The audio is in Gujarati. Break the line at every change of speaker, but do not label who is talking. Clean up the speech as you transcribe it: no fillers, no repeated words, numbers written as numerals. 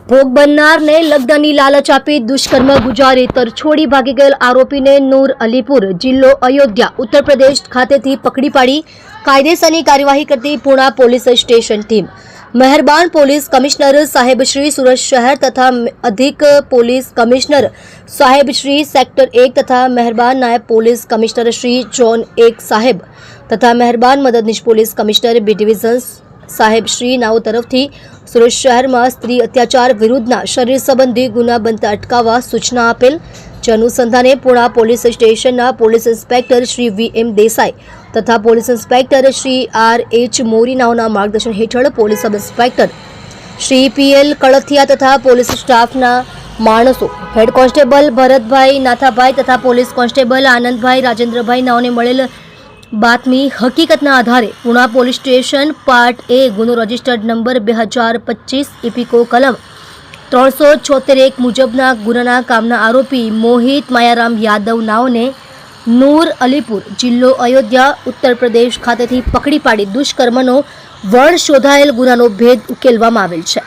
ભોગ બનનારને લગ્નની લાલચ આપી દુષ્કર્મ ગુજારી તરછોડી ભાગી ગયેલ આરોપીને નૂર અલીપુર જિલ્લો અયોધ્યા ઉત્તર પ્રદેશ ખાતેથી પકડી પાડી કાયદેસરની કાર્યવાહી કરતી પૂણા પોલીસ સ્ટેશન ટીમ મહેરબાન પોલીસ કમિશનર સાહેબ શ્રી સુરત શહેર તથા અધિક પોલીસ કમિશનર સાહેબ શ્રી સેક્ટર 1 તથા મહેરબાન નાયબ પોલીસ કમિશનર શ્રી ઝોન 1 સાહેબ તથા મહેરબાન મદદનીશ પોલીસ કમિશનર બી ડિવિઝન સાહેબ શ્રી નાઓ તરફથી સુરત શહેરમાં સ્ત્રી અત્યાચાર વિરુદ્ધના શરીર સંબંધી ગુના બનતા અટકાવવા સૂચના આપેલ જે અનુસંધાને પૂણા પોલીસ સ્ટેશનના police inspector Shri VM Desai તથા પોલીસ ઇન્સ્પેક્ટર શ્રી RH મોરીનાઓના માર્ગદર્શન હેઠળ police sub inspector Shri PL Kalathiya તથા પોલીસ સ્ટાફના માણસો હેડ કોન્સ્ટેબલ ભરતભાઈ નાથાભાઈ તથા પોલીસ કોન્સ્ટેબલ આનંદભાઈ રાજેન્દ્રભાઈ નાઓને મળેલ બાતમી હકીકતના આધારે Puna police station part A ગુનો રજિસ્ટર્ડ નંબર 2025 ઇપિકો કલમ 376 મુજબના ગુનાના કામના આરોપી મોહિત માયારામ યાદવ નાઓને નૂર અલીપુર જિલ્લો અયોધ્યા ઉત્તર પ્રદેશ ખાતેથી પકડી પાડી દુષ્કર્મનો વણ શોધાયેલ ગુનાનો ભેદ ઉકેલવામાં આવેલ છે।